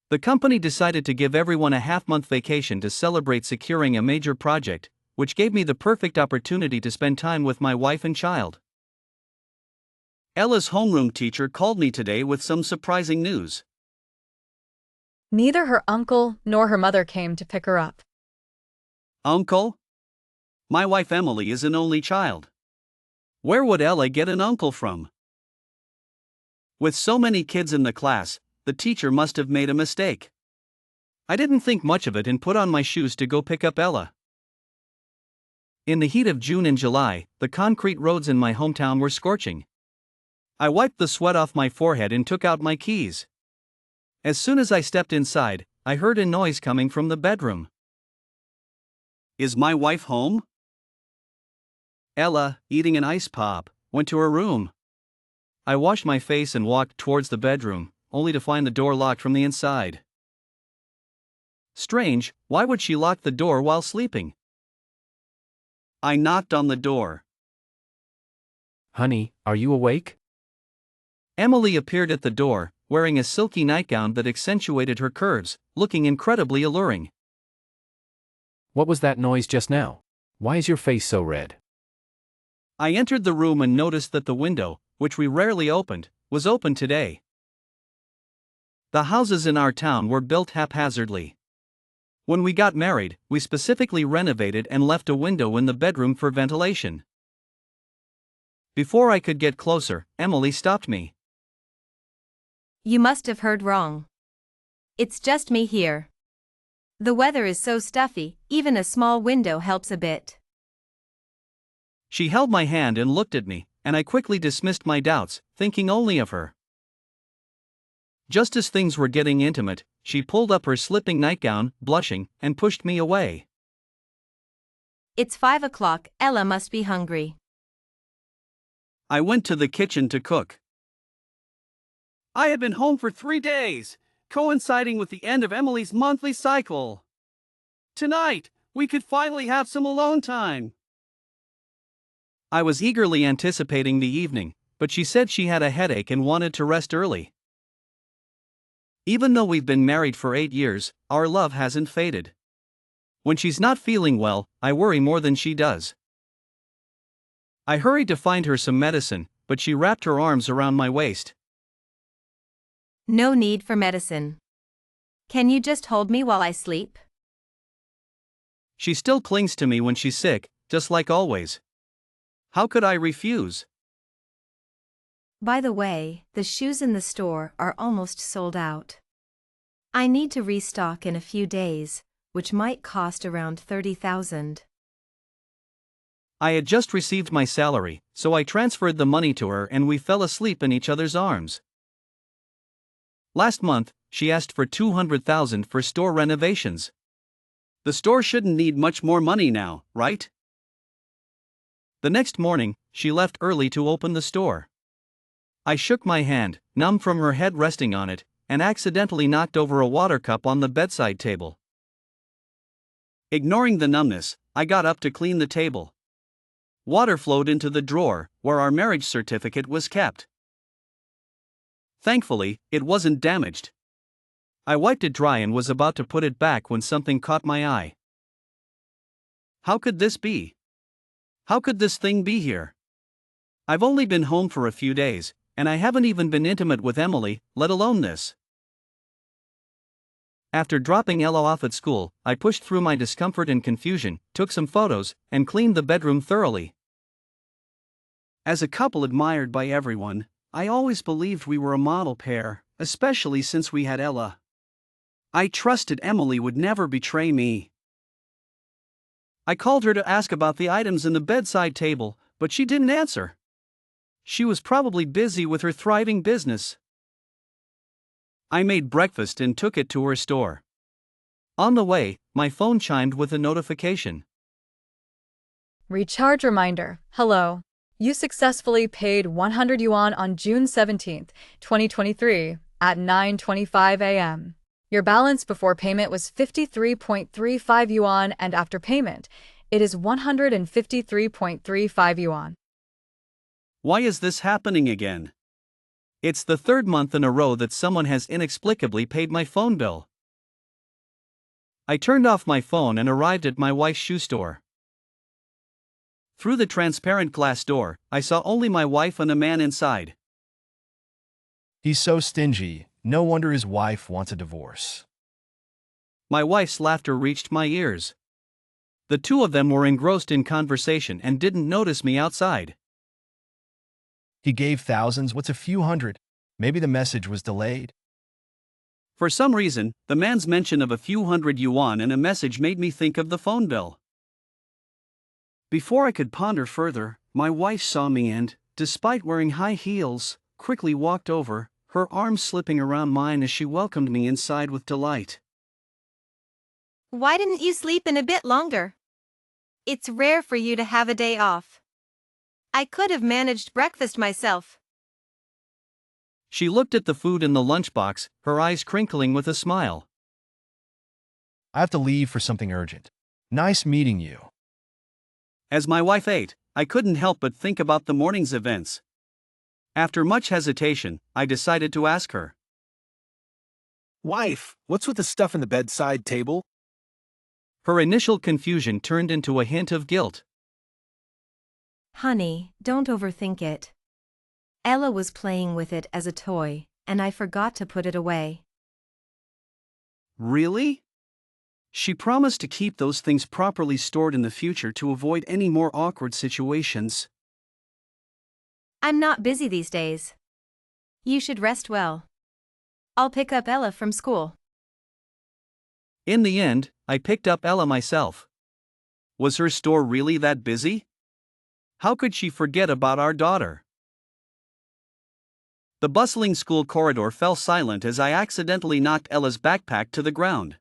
The company decided to give everyone a half-month vacation to celebrate securing a major project, which gave me the perfect opportunity to spend time with my wife and child. Ella's homeroom teacher called me today with some surprising news. Neither her uncle nor her mother came to pick her up. Uncle? My wife Emily is an only child. Where would Ella get an uncle from? With so many kids in the class, the teacher must have made a mistake. I didn't think much of it and put on my shoes to go pick up Ella. In the heat of June and July, the concrete roads in my hometown were scorching. I wiped the sweat off my forehead and took out my keys. As soon as I stepped inside, I heard a noise coming from the bedroom. Is my wife home? Ella, eating an ice pop, went to her room. I washed my face and walked towards the bedroom, only to find the door locked from the inside. Strange, why would she lock the door while sleeping? I knocked on the door. Honey, are you awake? Emily appeared at the door, wearing a silky nightgown that accentuated her curves, looking incredibly alluring. What was that noise just now? Why is your face so red? I entered the room and noticed that the window, which we rarely opened, was open today. The houses in our town were built haphazardly. When we got married, we specifically renovated and left a window in the bedroom for ventilation. Before I could get closer, Emily stopped me. You must have heard wrong. It's just me here. The weather is so stuffy, even a small window helps a bit. She held my hand and looked at me, and I quickly dismissed my doubts, thinking only of her. Just as things were getting intimate, she pulled up her slipping nightgown, blushing, and pushed me away. It's 5 o'clock, Ella must be hungry. I went to the kitchen to cook. I had been home for 3 days, coinciding with the end of Emily's monthly cycle. Tonight, we could finally have some alone time. I was eagerly anticipating the evening, but she said she had a headache and wanted to rest early. Even though we've been married for 8 years, our love hasn't faded. When she's not feeling well, I worry more than she does. I hurried to find her some medicine, but she wrapped her arms around my waist. No need for medicine. Can you just hold me while I sleep? She still clings to me when she's sick, just like always. How could I refuse? By the way, the shoes in the store are almost sold out. I need to restock in a few days, which might cost around 30,000. I had just received my salary, so I transferred the money to her and we fell asleep in each other's arms. Last month, she asked for 200,000 for store renovations. The store shouldn't need much more money now, right? The next morning, she left early to open the store. I shook my hand, numb from her head resting on it, and accidentally knocked over a water cup on the bedside table. Ignoring the numbness, I got up to clean the table. Water flowed into the drawer, where our marriage certificate was kept. Thankfully, it wasn't damaged. I wiped it dry and was about to put it back when something caught my eye. How could this be? How could this thing be here? I've only been home for a few days, and I haven't even been intimate with Emily, let alone this. After dropping Ella off at school, I pushed through my discomfort and confusion, took some photos, and cleaned the bedroom thoroughly. As a couple admired by everyone, I always believed we were a model pair, especially since we had Ella. I trusted Emily would never betray me. I called her to ask about the items in the bedside table, but she didn't answer. She was probably busy with her thriving business. I made breakfast and took it to her store. On the way, my phone chimed with a notification. Recharge reminder. Hello. You successfully paid 100 yuan on June 17, 2023, at 9:25 a.m. Your balance before payment was 53.35 yuan, and after payment, it is 153.35 yuan. Why is this happening again? It's the third month in a row that someone has inexplicably paid my phone bill. I turned off my phone and arrived at my wife's shoe store. Through the transparent glass door, I saw only my wife and a man inside. He's so stingy, no wonder his wife wants a divorce. My wife's laughter reached my ears. The two of them were engrossed in conversation and didn't notice me outside. He gave thousands, what's a few hundred? Maybe the message was delayed. For some reason, the man's mention of a few hundred yuan and a message made me think of the phone bill. Before I could ponder further, my wife saw me and, despite wearing high heels, quickly walked over, her arms slipping around mine as she welcomed me inside with delight. Why didn't you sleep in a bit longer? It's rare for you to have a day off. I could have managed breakfast myself. She looked at the food in the lunchbox, her eyes crinkling with a smile. I have to leave for something urgent. Nice meeting you. As my wife ate, I couldn't help but think about the morning's events. After much hesitation, I decided to ask her. Wife, what's with the stuff in the bedside table? Her initial confusion turned into a hint of guilt. Honey, don't overthink it. Ella was playing with it as a toy, and I forgot to put it away. Really? She promised to keep those things properly stored in the future to avoid any more awkward situations. I'm not busy these days. You should rest well. I'll pick up Ella from school. In the end, I picked up Ella myself. Was her store really that busy? How could she forget about our daughter? The bustling school corridor fell silent as I accidentally knocked Ella's backpack to the ground.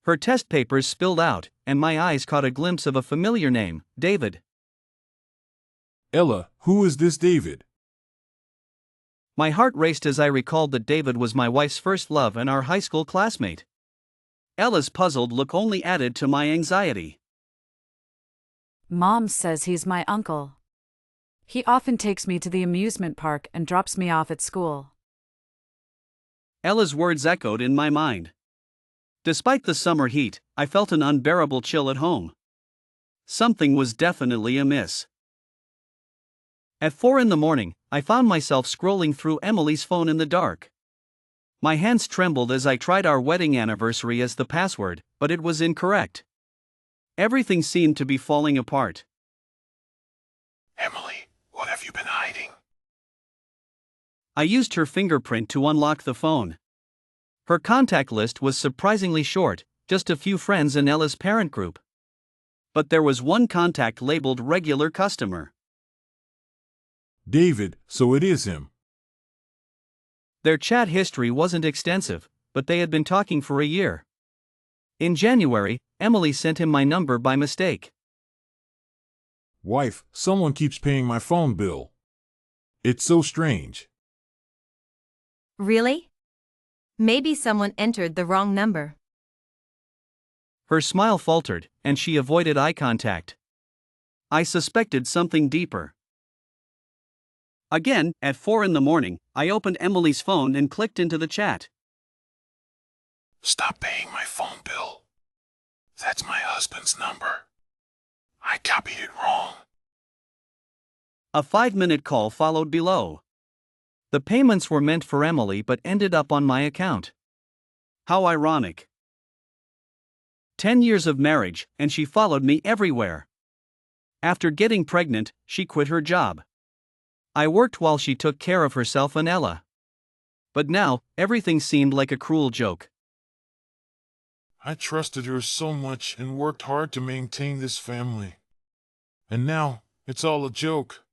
Her test papers spilled out, and my eyes caught a glimpse of a familiar name, David. Ella, who is this David? My heart raced as I recalled that David was my wife's first love and our high school classmate. Ella's puzzled look only added to my anxiety. Mom says he's my uncle. He often takes me to the amusement park and drops me off at school. Ella's words echoed in my mind. Despite the summer heat, I felt an unbearable chill at home. Something was definitely amiss. At 4 a.m, I found myself scrolling through Emily's phone in the dark. My hands trembled as I tried our wedding anniversary as the password, but it was incorrect. Everything seemed to be falling apart. Emily, what have you been hiding? I used her fingerprint to unlock the phone. Her contact list was surprisingly short, just a few friends in Ella's parent group. But there was one contact labeled regular customer. David, so it is him. Their chat history wasn't extensive, but they had been talking for a year. In January, Emily sent him my number by mistake. Wife, someone keeps paying my phone bill. It's so strange. Really? Maybe someone entered the wrong number. Her smile faltered, and she avoided eye contact. I suspected something deeper. Again, at 4 a.m, I opened Emily's phone and clicked into the chat. Stop paying my phone bill. That's my husband's number. I copied it wrong. A 5-minute call followed below. The payments were meant for Emily but ended up on my account. How ironic. 10 years of marriage, and she followed me everywhere. After getting pregnant, she quit her job. I worked while she took care of herself and Ella. But now, everything seemed like a cruel joke. I trusted her so much and worked hard to maintain this family. And now, it's all a joke.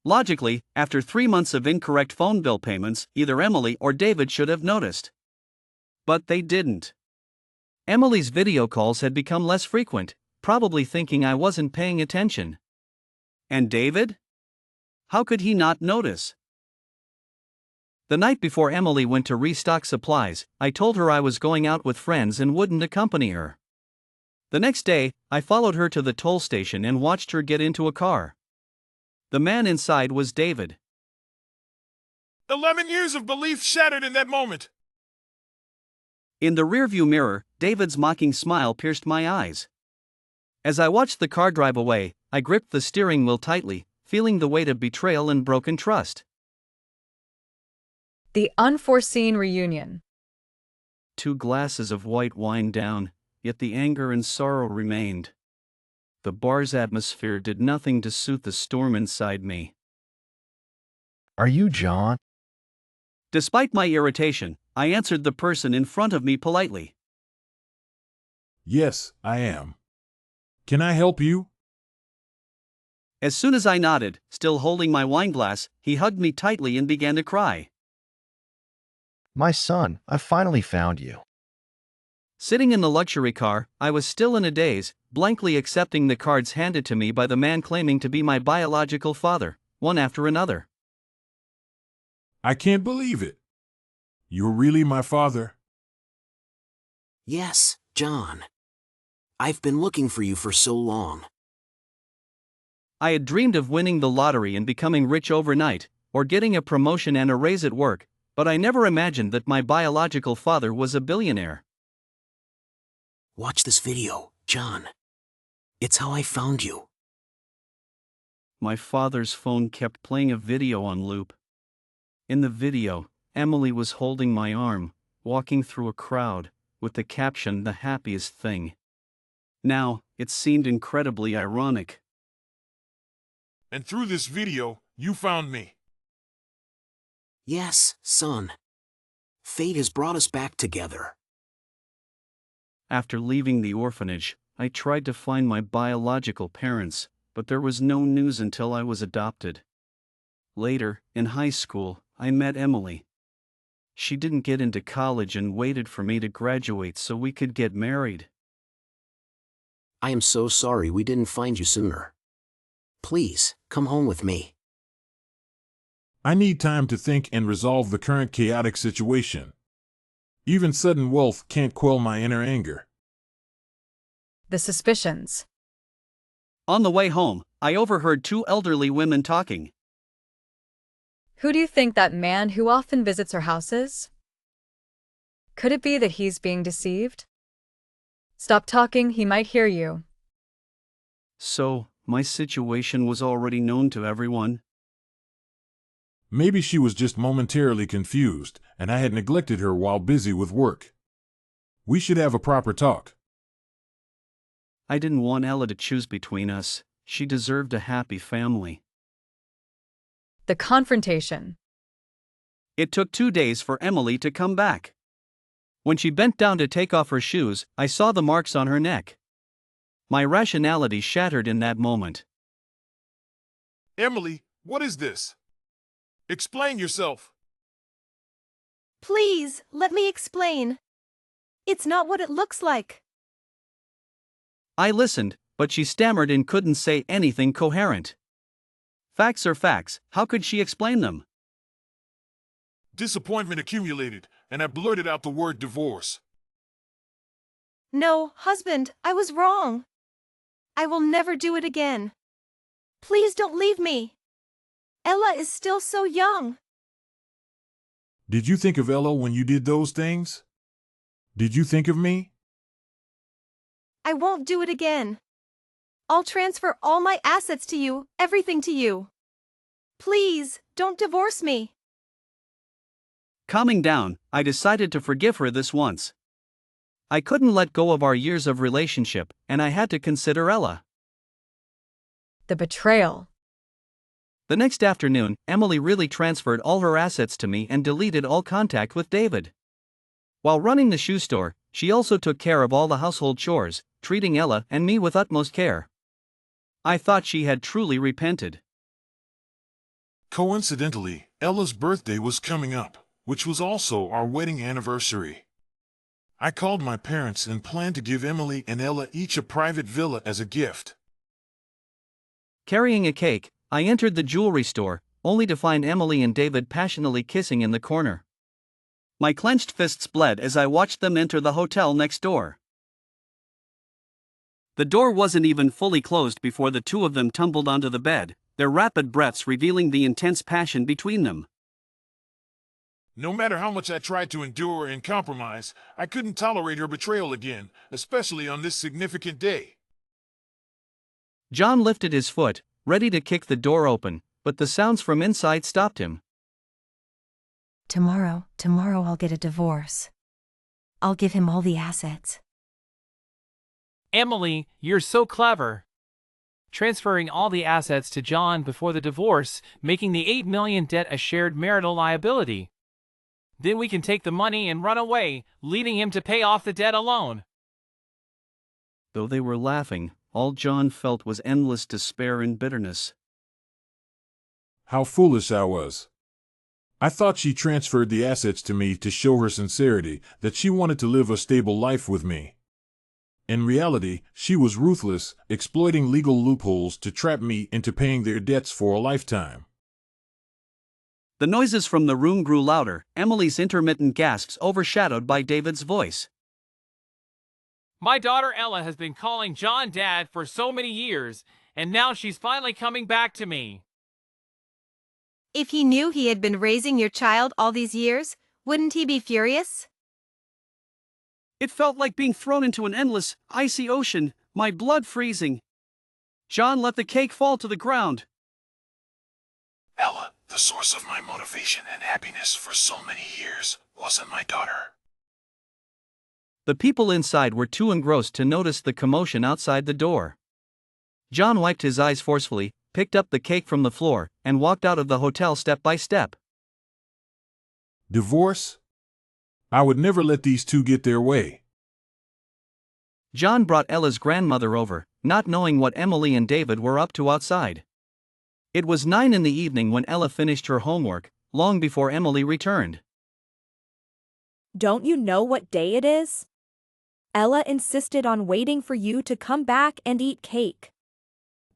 Logically, after 3 months of incorrect phone bill payments, either Emily or David should have noticed. But they didn't. Emily's video calls had become less frequent, probably thinking I wasn't paying attention. And David? How could he not notice? The night before Emily went to restock supplies, I told her I was going out with friends and wouldn't accompany her. The next day, I followed her to the toll station and watched her get into a car. The man inside was David. 11 years of belief shattered in that moment. In the rearview mirror, David's mocking smile pierced my eyes. As I watched the car drive away, I gripped the steering wheel tightly, feeling the weight of betrayal and broken trust. The unforeseen reunion. 2 glasses of white wine down, yet the anger and sorrow remained. The bar's atmosphere did nothing to soothe the storm inside me. Are you John? Despite my irritation, I answered the person in front of me politely. Yes, I am. Can I help you? As soon as I nodded, still holding my wineglass, he hugged me tightly and began to cry. My son, I finally found you. Sitting in the luxury car, I was still in a daze, blankly accepting the cards handed to me by the man claiming to be my biological father, one after another. I can't believe it. You're really my father? Yes, John. I've been looking for you for so long. I had dreamed of winning the lottery and becoming rich overnight, or getting a promotion and a raise at work, but I never imagined that my biological father was a billionaire. Watch this video, John. It's how I found you. My father's phone kept playing a video on loop. In the video, Emily was holding my arm, walking through a crowd, with the caption, "The happiest thing." Now, it seemed incredibly ironic. And through this video, you found me. Yes, son. Fate has brought us back together. After leaving the orphanage, I tried to find my biological parents, but there was no news until I was adopted. Later, in high school, I met Emily. She didn't get into college and waited for me to graduate so we could get married. I am so sorry we didn't find you sooner. Please, come home with me. I need time to think and resolve the current chaotic situation. Even sudden wealth can't quell my inner anger. The suspicions. On the way home, I overheard 2 elderly women talking. Who do you think that man who often visits our house is? Could it be that he's being deceived? Stop talking, he might hear you. So, my situation was already known to everyone. Maybe she was just momentarily confused, and I had neglected her while busy with work. We should have a proper talk. I didn't want Ella to choose between us. She deserved a happy family. The confrontation. It took 2 days for Emily to come back. When she bent down to take off her shoes, I saw the marks on her neck. My rationality shattered in that moment. Emily, what is this? Explain yourself. Please, let me explain. It's not what it looks like. I listened, but she stammered and couldn't say anything coherent. Facts are facts, how could she explain them? Disappointment accumulated, and I blurted out the word divorce. No, husband, I was wrong. I will never do it again. Please don't leave me. Ella is still so young. Did you think of Ella when you did those things? Did you think of me? I won't do it again. I'll transfer all my assets to you, everything to you. Please, don't divorce me. Calming down, I decided to forgive her this once. I couldn't let go of our years of relationship, and I had to consider Ella. The betrayal. The next afternoon, Emily really transferred all her assets to me and deleted all contact with David. While running the shoe store, she also took care of all the household chores, treating Ella and me with utmost care. I thought she had truly repented. Coincidentally, Ella's birthday was coming up, which was also our wedding anniversary. I called my parents and planned to give Emily and Ella each a private villa as a gift. Carrying a cake, I entered the jewelry store, only to find Emily and David passionately kissing in the corner. My clenched fists bled as I watched them enter the hotel next door. The door wasn't even fully closed before the 2 of them tumbled onto the bed, their rapid breaths revealing the intense passion between them. No matter how much I tried to endure and compromise, I couldn't tolerate her betrayal again, especially on this significant day. John lifted his foot, ready to kick the door open, but the sounds from inside stopped him. Tomorrow I'll get a divorce. I'll give him all the assets. Emily, you're so clever. Transferring all the assets to John before the divorce, making the $8 million debt a shared marital liability. Then we can take the money and run away, leading him to pay off the debt alone. Though they were laughing, all John felt was endless despair and bitterness. How foolish I was. I thought she transferred the assets to me to show her sincerity, that she wanted to live a stable life with me. In reality, she was ruthless, exploiting legal loopholes to trap me into paying their debts for a lifetime. The noises from the room grew louder, Emily's intermittent gasps overshadowed by David's voice. My daughter Ella has been calling John Dad for so many years, and now she's finally coming back to me. If he knew he had been raising your child all these years, wouldn't he be furious? It felt like being thrown into an endless, icy ocean, my blood freezing. John let the cake fall to the ground. Ella, the source of my motivation and happiness for so many years, wasn't my daughter. The people inside were too engrossed to notice the commotion outside the door. John wiped his eyes forcefully, picked up the cake from the floor, and walked out of the hotel step by step. Divorce? I would never let these two get their way. John brought Ella's grandmother over, not knowing what Emily and David were up to outside. It was 9 in the evening when Ella finished her homework, long before Emily returned. Don't you know what day it is? Ella insisted on waiting for you to come back and eat cake.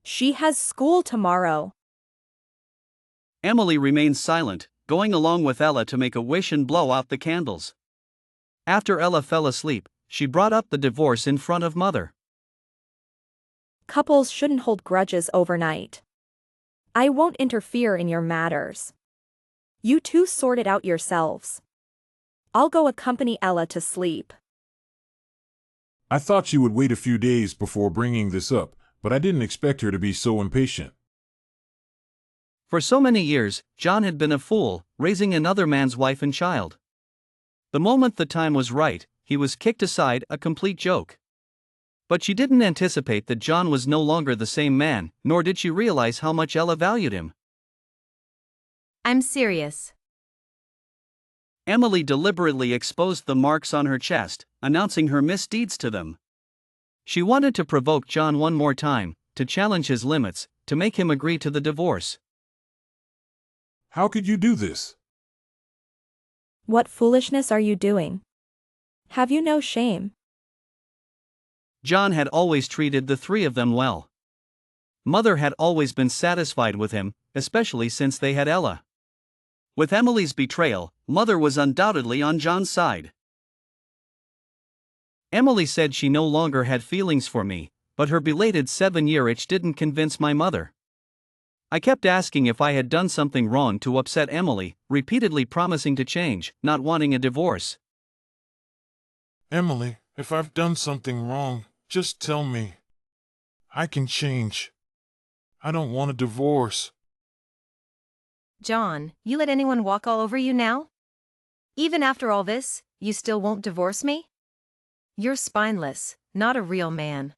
She has school tomorrow. Emily remained silent, going along with Ella to make a wish and blow out the candles. After Ella fell asleep, she brought up the divorce in front of Mother. Couples shouldn't hold grudges overnight. I won't interfere in your matters. You two sort it out yourselves. I'll go accompany Ella to sleep. I thought she would wait a few days before bringing this up, but I didn't expect her to be so impatient. For so many years, John had been a fool, raising another man's wife and child. The moment the time was right, he was kicked aside, a complete joke. But she didn't anticipate that John was no longer the same man, nor did she realize how much Ella valued him. I'm serious. Emily deliberately exposed the marks on her chest, announcing her misdeeds to them. She wanted to provoke John one more time, to challenge his limits, to make him agree to the divorce. How could you do this? What foolishness are you doing? Have you no shame? John had always treated the three of them well. Mother had always been satisfied with him, especially since they had Ella. With Emily's betrayal, Mother was undoubtedly on John's side. Emily said she no longer had feelings for me, but her belated 7-year itch didn't convince my mother. I kept asking if I had done something wrong to upset Emily, repeatedly promising to change, not wanting a divorce. Emily, if I've done something wrong, just tell me. I can change. I don't want a divorce. John, you let anyone walk all over you now? Even after all this, you still won't divorce me? You're spineless, not a real man.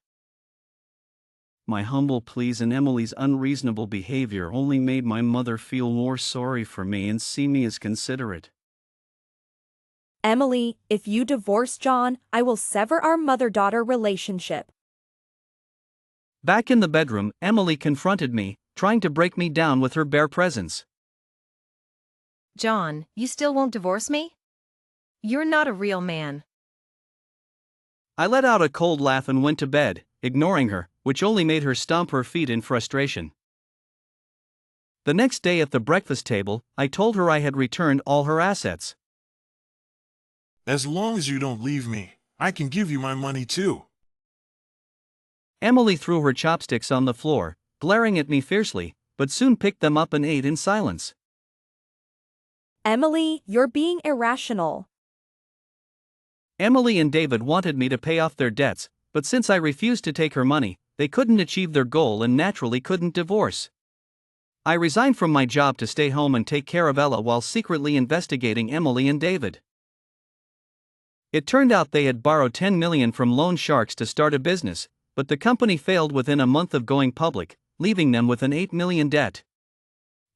My humble pleas and Emily's unreasonable behavior only made my mother feel more sorry for me and see me as considerate. Emily, if you divorce John, I will sever our mother-daughter relationship. Back in the bedroom, Emily confronted me, trying to break me down with her bare presence. John, you still won't divorce me? You're not a real man. I let out a cold laugh and went to bed, ignoring her, which only made her stomp her feet in frustration. The next day at the breakfast table, I told her I had returned all her assets. As long as you don't leave me, I can give you my money too. Emily threw her chopsticks on the floor, glaring at me fiercely, but soon picked them up and ate in silence. Emily, you're being irrational. Emily and David wanted me to pay off their debts, but since I refused to take her money, they couldn't achieve their goal and naturally couldn't divorce. I resigned from my job to stay home and take care of Ella while secretly investigating Emily and David. It turned out they had borrowed $10 million from loan sharks to start a business, but the company failed within a month of going public, leaving them with an $8 million debt.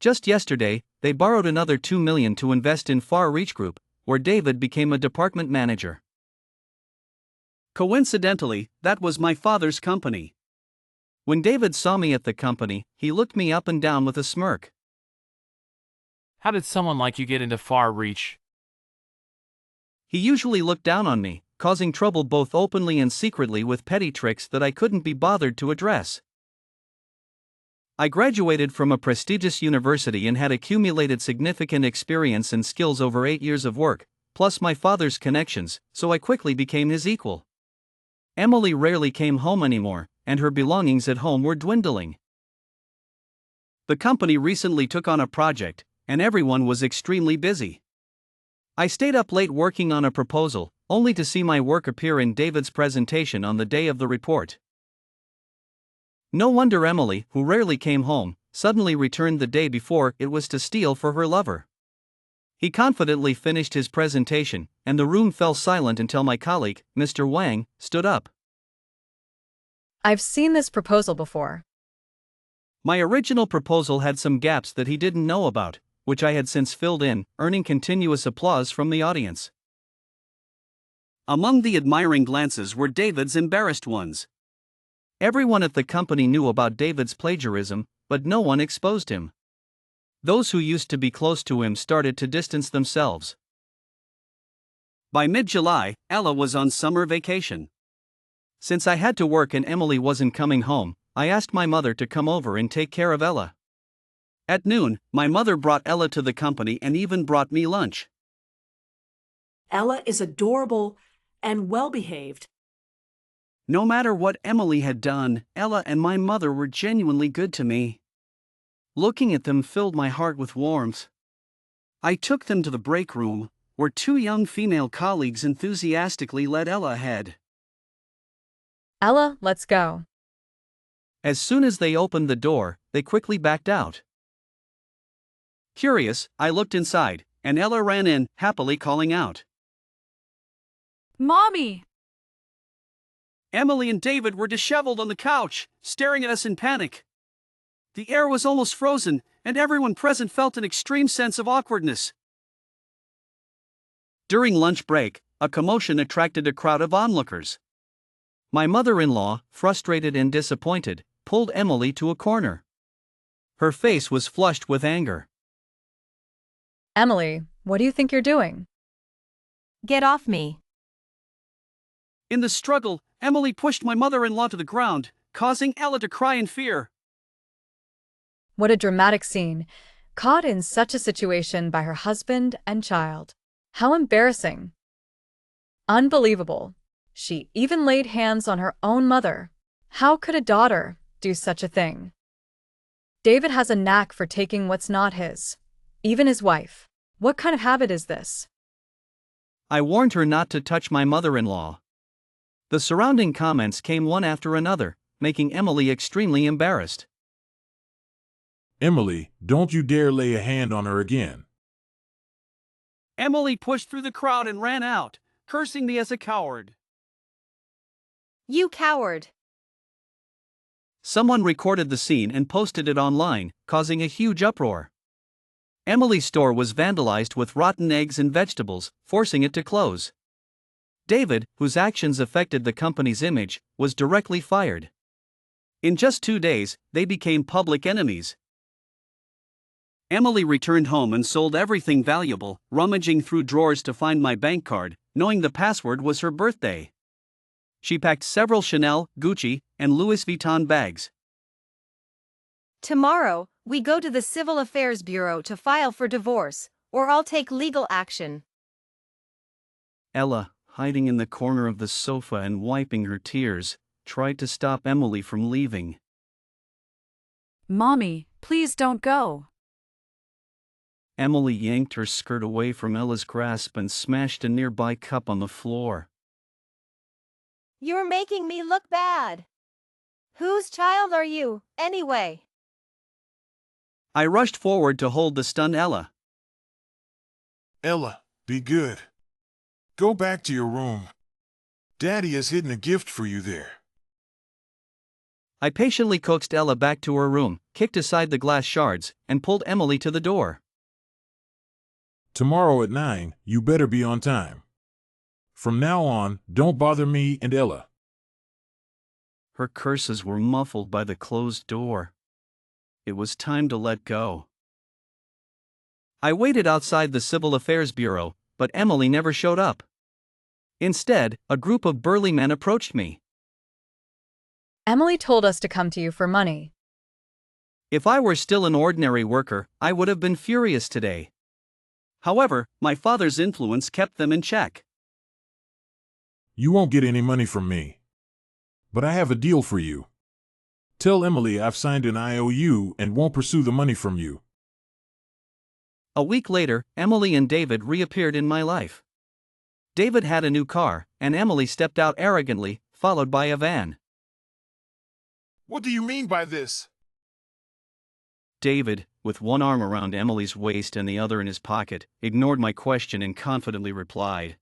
Just yesterday, they borrowed another $2 million to invest in Far Reach Group, where David became a department manager. Coincidentally, that was my father's company. When David saw me at the company, he looked me up and down with a smirk. How did someone like you get into Far Reach? He usually looked down on me, causing trouble both openly and secretly with petty tricks that I couldn't be bothered to address. I graduated from a prestigious university and had accumulated significant experience and skills over 8 years of work, plus my father's connections, so I quickly became his equal. Emily rarely came home anymore, and her belongings at home were dwindling. The company recently took on a project, and everyone was extremely busy. I stayed up late working on a proposal, only to see my work appear in David's presentation on the day of the report. No wonder Emily, who rarely came home, suddenly returned the day before it was to steal for her lover. He confidently finished his presentation, and the room fell silent until my colleague, Mr. Wang, stood up. I've seen this proposal before. My original proposal had some gaps that he didn't know about, which I had since filled in, earning continuous applause from the audience. Among the admiring glances were David's embarrassed ones. Everyone at the company knew about David's plagiarism, but no one exposed him. Those who used to be close to him started to distance themselves. By mid-July, Ella was on summer vacation. Since I had to work and Emily wasn't coming home, I asked my mother to come over and take care of Ella. At noon, my mother brought Ella to the company and even brought me lunch. Ella is adorable and well-behaved. No matter what Emily had done, Ella and my mother were genuinely good to me. Looking at them filled my heart with warmth. I took them to the break room, where two young female colleagues enthusiastically led Ella ahead. Ella, let's go. As soon as they opened the door, they quickly backed out. Curious, I looked inside, and Ella ran in, happily calling out. Mommy! Emily and David were disheveled on the couch, staring at us in panic. The air was almost frozen, and everyone present felt an extreme sense of awkwardness. During lunch break, a commotion attracted a crowd of onlookers. My mother-in-law, frustrated and disappointed, pulled Emily to a corner. Her face was flushed with anger. Emily, what do you think you're doing? Get off me. In the struggle, Emily pushed my mother-in-law to the ground, causing Ella to cry in fear. What a dramatic scene, caught in such a situation by her husband and child. How embarrassing. Unbelievable. She even laid hands on her own mother. How could a daughter do such a thing? David has a knack for taking what's not his. Even his wife. What kind of habit is this? I warned her not to touch my mother-in-law. The surrounding comments came one after another, making Emily extremely embarrassed. Emily, don't you dare lay a hand on her again. Emily pushed through the crowd and ran out, cursing me as a coward. You coward! Someone recorded the scene and posted it online, causing a huge uproar. Emily's store was vandalized with rotten eggs and vegetables, forcing it to close. David, whose actions affected the company's image, was directly fired. In just 2 days, they became public enemies. Emily returned home and sold everything valuable, rummaging through drawers to find my bank card, knowing the password was her birthday. She packed several Chanel, Gucci, and Louis Vuitton bags. Tomorrow, we go to the Civil Affairs Bureau to file for divorce, or I'll take legal action. Ella, hiding in the corner of the sofa and wiping her tears, tried to stop Emily from leaving. Mommy, please don't go. Emily yanked her skirt away from Ella's grasp and smashed a nearby cup on the floor. You're making me look bad. Whose child are you, anyway? I rushed forward to hold the stunned Ella. Ella, be good. Go back to your room. Daddy has hidden a gift for you there. I patiently coaxed Ella back to her room, kicked aside the glass shards, and pulled Emily to the door. Tomorrow at 9, you better be on time. From now on, don't bother me and Ella. Her curses were muffled by the closed door. It was time to let go. I waited outside the Civil Affairs Bureau, but Emily never showed up. Instead, a group of burly men approached me. Emily told us to come to you for money. If I were still an ordinary worker, I would have been furious today. However, my father's influence kept them in check. You won't get any money from me. But I have a deal for you. Tell Emily I've signed an IOU and won't pursue the money from you. A week later, Emily and David reappeared in my life. David had a new car, and Emily stepped out arrogantly, followed by a van. What do you mean by this? David, with one arm around Emily's waist and the other in his pocket, ignored my question and confidently replied,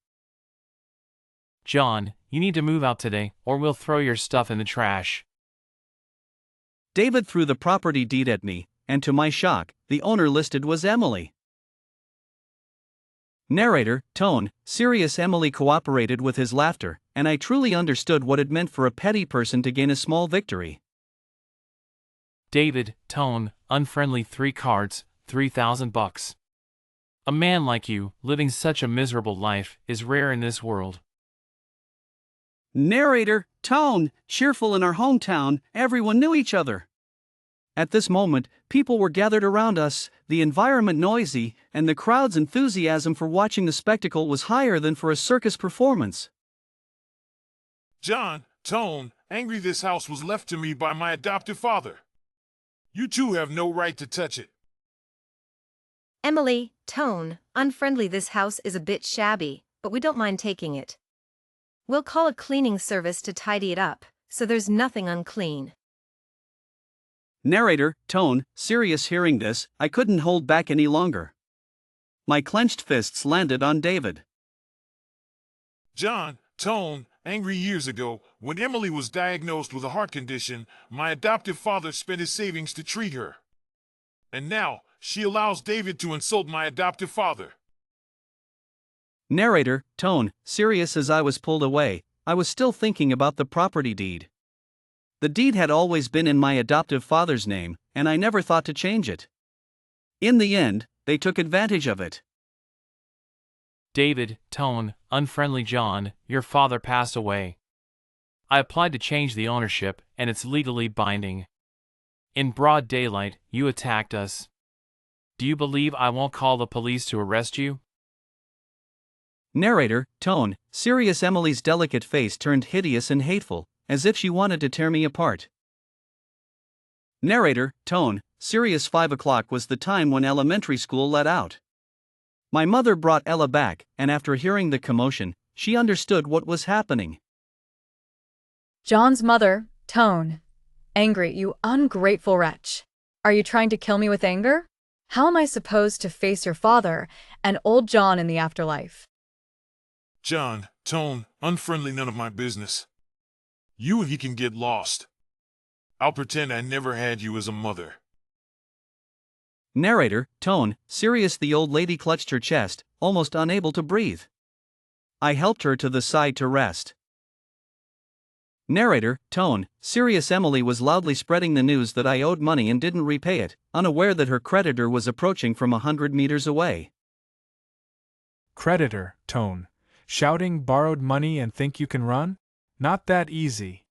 John, you need to move out today, or we'll throw your stuff in the trash. David threw the property deed at me, and to my shock, the owner listed was Emily. Narrator, tone, serious. Emily cooperated with his laughter, and I truly understood what it meant for a petty person to gain a small victory. David, tone, unfriendly. 3 cards, $3,000. A man like you, living such a miserable life, is rare in this world. Narrator, tone, cheerful. In our hometown, everyone knew each other. At this moment, people were gathered around us, the environment noisy, and the crowd's enthusiasm for watching the spectacle was higher than for a circus performance. John, tone, angry. This house was left to me by my adoptive father. You two have no right to touch it. Emily, tone, unfriendly. This house is a bit shabby, but we don't mind taking it. We'll call a cleaning service to tidy it up, so there's nothing unclean. Narrator, tone, serious. Hearing this, I couldn't hold back any longer. My clenched fists landed on David. John, tone, angry. Years ago, when Emily was diagnosed with a heart condition, my adoptive father spent his savings to treat her. And now, she allows David to insult my adoptive father. Narrator, tone, serious. As I was pulled away, I was still thinking about the property deed. The deed had always been in my adoptive father's name, and I never thought to change it. In the end, they took advantage of it. David, tone, unfriendly. John, your father passed away. I applied to change the ownership, and it's legally binding. In broad daylight, you attacked us. Do you believe I won't call the police to arrest you? Narrator, tone, serious. Emily's delicate face turned hideous and hateful, as if she wanted to tear me apart. Narrator, tone, serious. 5 o'clock was the time when elementary school let out. My mother brought Ella back, and after hearing the commotion, she understood what was happening. John's mother, tone, angry. You ungrateful wretch. Are you trying to kill me with anger? How am I supposed to face your father and old John in the afterlife? John, tone, unfriendly. None of my business. You and he can get lost. I'll pretend I never had you as a mother. Narrator, tone, serious. The old lady clutched her chest, almost unable to breathe. I helped her to the side to rest. Narrator, tone, serious. Emily was loudly spreading the news that I owed money and didn't repay it, unaware that her creditor was approaching from 100 meters away. Creditor, tone, shouting borrowed money and think you can run? Not that easy.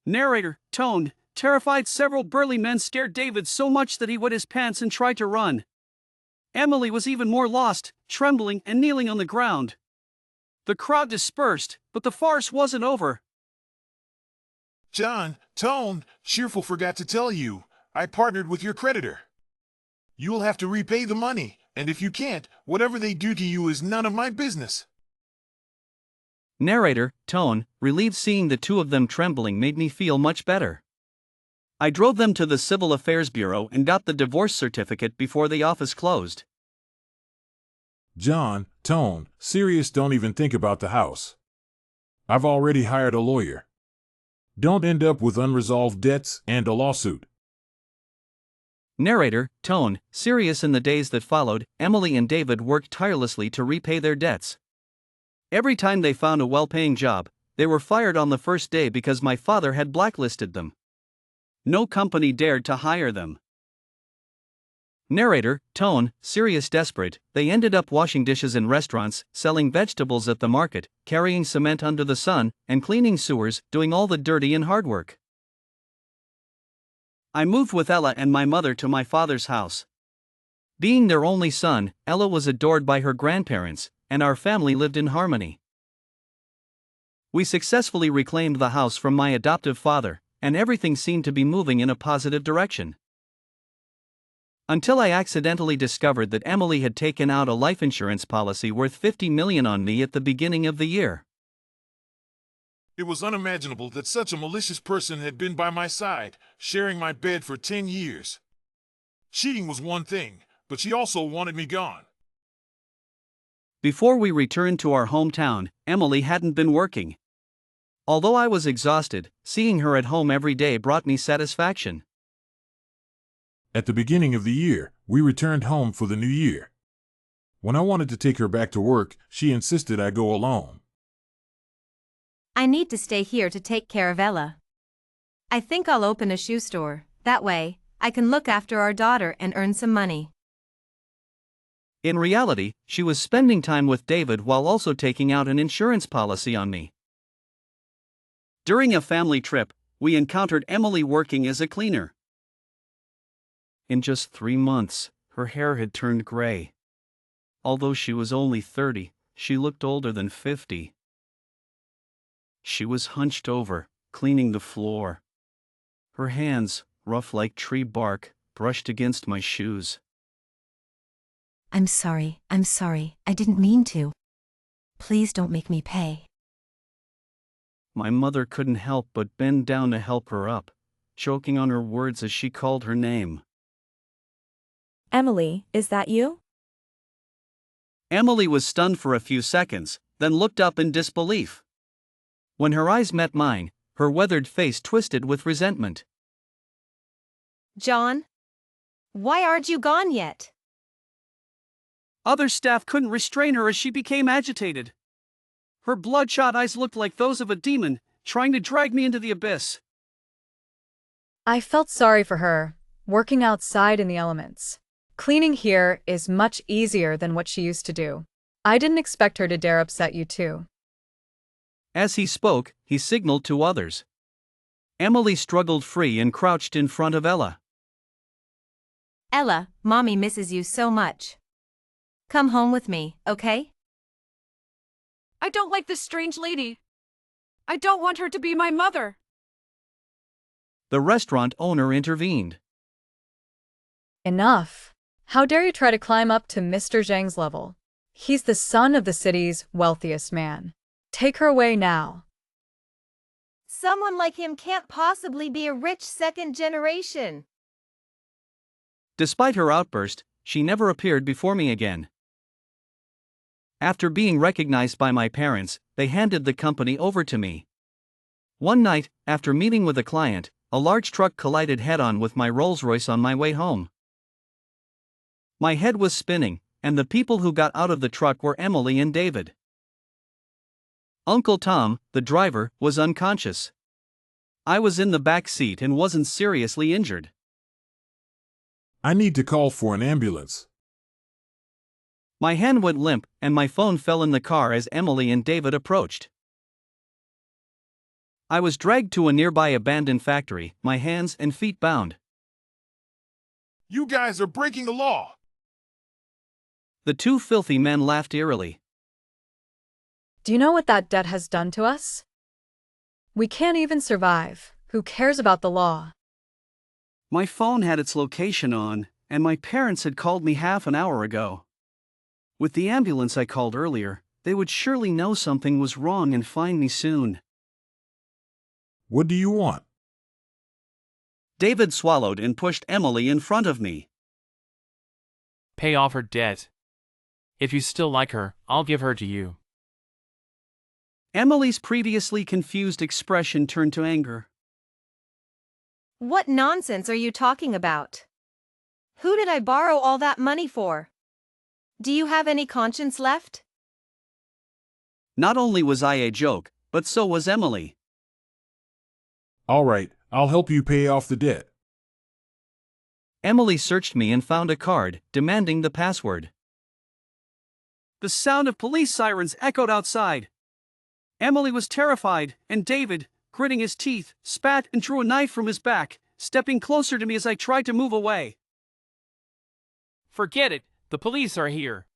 Narrator, tone, terrified. Several burly men scared David so much that he wet his pants and tried to run. Emily was even more lost, trembling and kneeling on the ground. The crowd dispersed, but the farce wasn't over. John, tone, cheerful. Forgot to tell you, I partnered with your creditor. You'll have to repay the money, and if you can't, whatever they do to you is none of my business. Narrator, tone, relieved. Seeing the two of them trembling made me feel much better. I drove them to the Civil Affairs Bureau and got the divorce certificate before the office closed. John, tone, serious, don't even think about the house. I've already hired a lawyer. Don't end up with unresolved debts and a lawsuit. Narrator, tone, serious. In the days that followed, Emily and David worked tirelessly to repay their debts. Every time they found a well-paying job, they were fired on the first day because my father had blacklisted them. No company dared to hire them. Narrator, tone, serious. Desperate, they ended up washing dishes in restaurants, selling vegetables at the market, carrying cement under the sun, and cleaning sewers, doing all the dirty and hard work. I moved with Ella and my mother to my father's house. Being their only son, Ella was adored by her grandparents, and our family lived in harmony. We successfully reclaimed the house from my adoptive father, and everything seemed to be moving in a positive direction. Until I accidentally discovered that Emily had taken out a life insurance policy worth $50 million on me at the beginning of the year. It was unimaginable that such a malicious person had been by my side, sharing my bed for 10 years. Cheating was one thing, but she also wanted me gone. Before we returned to our hometown, Emily hadn't been working. Although I was exhausted, seeing her at home every day brought me satisfaction. At the beginning of the year, we returned home for the new year. When I wanted to take her back to work, she insisted I go alone. I need to stay here to take care of Ella. I think I'll open a shoe store. That way, I can look after our daughter and earn some money. In reality, she was spending time with David while also taking out an insurance policy on me. During a family trip, we encountered Emily working as a cleaner. In just 3 months, her hair had turned gray. Although she was only 30, she looked older than 50. She was hunched over, cleaning the floor. Her hands, rough like tree bark, brushed against my shoes. I'm sorry, I didn't mean to. Please don't make me pay. My mother couldn't help but bend down to help her up, choking on her words as she called her name. Emily, is that you? Emily was stunned for a few seconds, then looked up in disbelief. When her eyes met mine, her weathered face twisted with resentment. John? Why aren't you gone yet? Other staff couldn't restrain her as she became agitated. Her bloodshot eyes looked like those of a demon, trying to drag me into the abyss. I felt sorry for her, working outside in the elements. Cleaning here is much easier than what she used to do. I didn't expect her to dare upset you too. As he spoke, he signaled to others. Emily struggled free and crouched in front of Ella. Ella, Mommy misses you so much. Come home with me, okay? I don't like this strange lady. I don't want her to be my mother. The restaurant owner intervened. Enough. How dare you try to climb up to Mr. Zhang's level? He's the son of the city's wealthiest man. Take her away now. Someone like him can't possibly be a rich second generation. Despite her outburst, she never appeared before me again. After being recognized by my parents, they handed the company over to me. One night, after meeting with a client, a large truck collided head-on with my Rolls-Royce on my way home. My head was spinning, and the people who got out of the truck were Emily and David. Uncle Tom, the driver, was unconscious. I was in the back seat and wasn't seriously injured. I need to call for an ambulance. My hand went limp, and my phone fell in the car as Emily and David approached. I was dragged to a nearby abandoned factory, my hands and feet bound. You guys are breaking the law. The two filthy men laughed eerily. Do you know what that debt has done to us? We can't even survive. Who cares about the law? My phone had its location on, and my parents had called me half an hour ago. With the ambulance I called earlier, they would surely know something was wrong and find me soon. What do you want? David swallowed and pushed Emily in front of me. Pay off her debt. If you still like her, I'll give her to you. Emily's previously confused expression turned to anger. What nonsense are you talking about? Who did I borrow all that money for? Do you have any conscience left? Not only was I a joke, but so was Emily. All right, I'll help you pay off the debt. Emily searched me and found a card, demanding the password. The sound of police sirens echoed outside. Emily was terrified, and David, gritting his teeth, spat and drew a knife from his back, stepping closer to me as I tried to move away. Forget it, the police are here.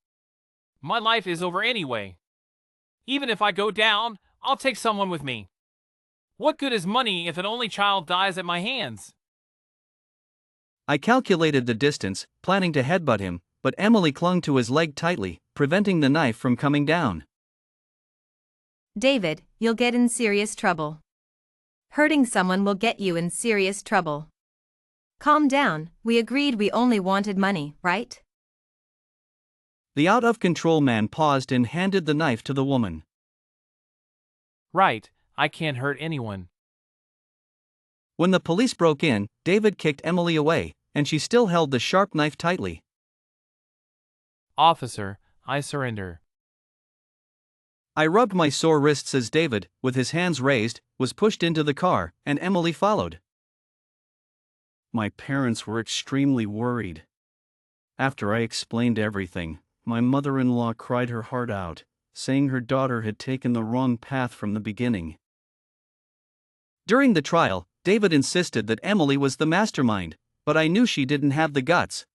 My life is over anyway. Even if I go down, I'll take someone with me. What good is money if an only child dies at my hands? I calculated the distance, planning to headbutt him, but Emily clung to his leg tightly, preventing the knife from coming down. David, you'll get in serious trouble. Hurting someone will get you in serious trouble. Calm down, we agreed we only wanted money, right? The out-of-control man paused and handed the knife to the woman. Right, I can't hurt anyone. When the police broke in, David kicked Emily away, and she still held the sharp knife tightly. Officer, I surrender. I rubbed my sore wrists as David, with his hands raised, was pushed into the car, and Emily followed. My parents were extremely worried. After I explained everything, my mother-in-law cried her heart out, saying her daughter had taken the wrong path from the beginning. During the trial, David insisted that Emily was the mastermind, but I knew she didn't have the guts.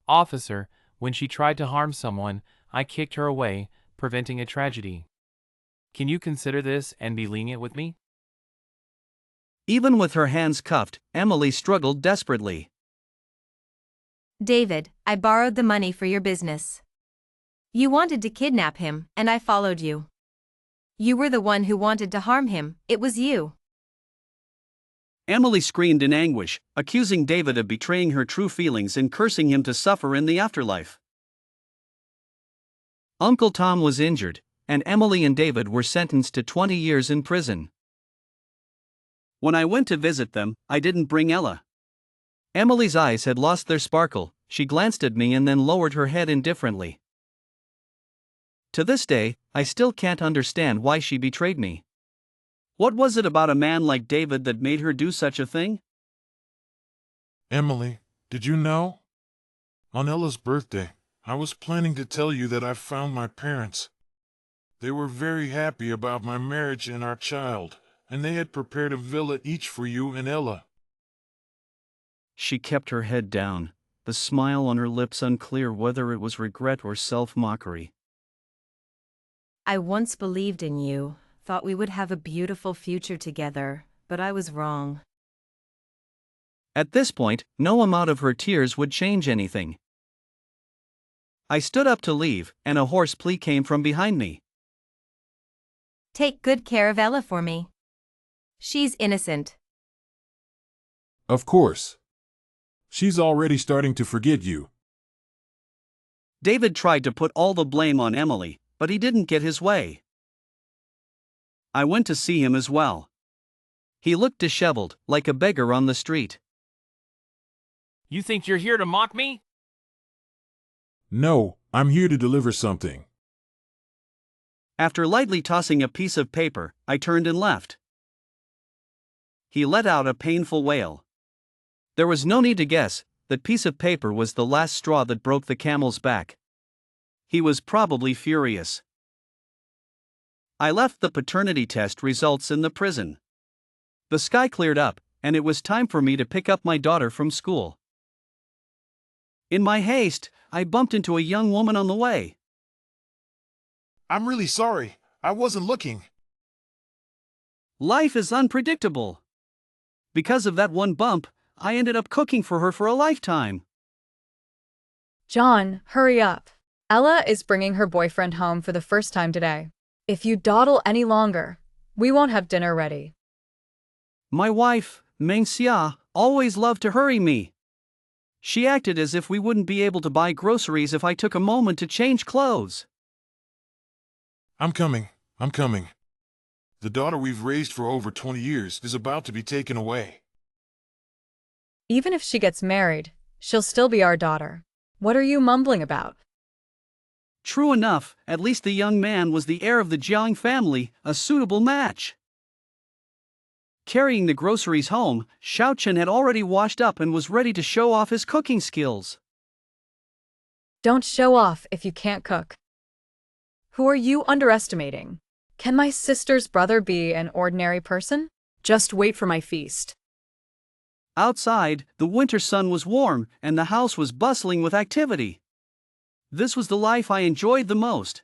Officer, when she tried to harm someone, I kicked her away, preventing a tragedy. Can you consider this and be lenient with me? Even with her hands cuffed, Emily struggled desperately. David, I borrowed the money for your business. You wanted to kidnap him, and I followed you. You were the one who wanted to harm him, it was you. Emily screamed in anguish, accusing David of betraying her true feelings and cursing him to suffer in the afterlife. Uncle Tom was injured, and Emily and David were sentenced to 20 years in prison. When I went to visit them, I didn't bring Ella. Emily's eyes had lost their sparkle, she glanced at me and then lowered her head indifferently. To this day, I still can't understand why she betrayed me. What was it about a man like David that made her do such a thing? Emily, did you know? On Ella's birthday, I was planning to tell you that I found my parents. They were very happy about my marriage and our child, and they had prepared a villa each for you and Ella. She kept her head down, the smile on her lips unclear whether it was regret or self-mockery. I once believed in you, thought we would have a beautiful future together, but I was wrong. At this point, no amount of her tears would change anything. I stood up to leave, and a hoarse plea came from behind me. Take good care of Ella for me. She's innocent. Of course. She's already starting to forget you. David tried to put all the blame on Emily, but he didn't get his way. I went to see him as well. He looked disheveled, like a beggar on the street. You think you're here to mock me? No, I'm here to deliver something. After lightly tossing a piece of paper, I turned and left. He let out a painful wail. There was no need to guess, that piece of paper was the last straw that broke the camel's back. He was probably furious. I left the paternity test results in the prison. The sky cleared up, and it was time for me to pick up my daughter from school. In my haste, I bumped into a young woman on the way. I'm really sorry. I wasn't looking. Life is unpredictable. Because of that one bump, I ended up cooking for her for a lifetime. John, hurry up. Ella is bringing her boyfriend home for the first time today. If you dawdle any longer, we won't have dinner ready. My wife, Meng Xia, always loved to hurry me. She acted as if we wouldn't be able to buy groceries if I took a moment to change clothes. I'm coming. The daughter we've raised for over 20 years is about to be taken away. Even if she gets married, she'll still be our daughter. What are you mumbling about? True enough, at least the young man was the heir of the Jiang family, a suitable match. Carrying the groceries home, Xiaochen had already washed up and was ready to show off his cooking skills. Don't show off if you can't cook. Who are you underestimating? Can my sister's brother be an ordinary person? Just wait for my feast. Outside, the winter sun was warm and the house was bustling with activity. This was the life I enjoyed the most.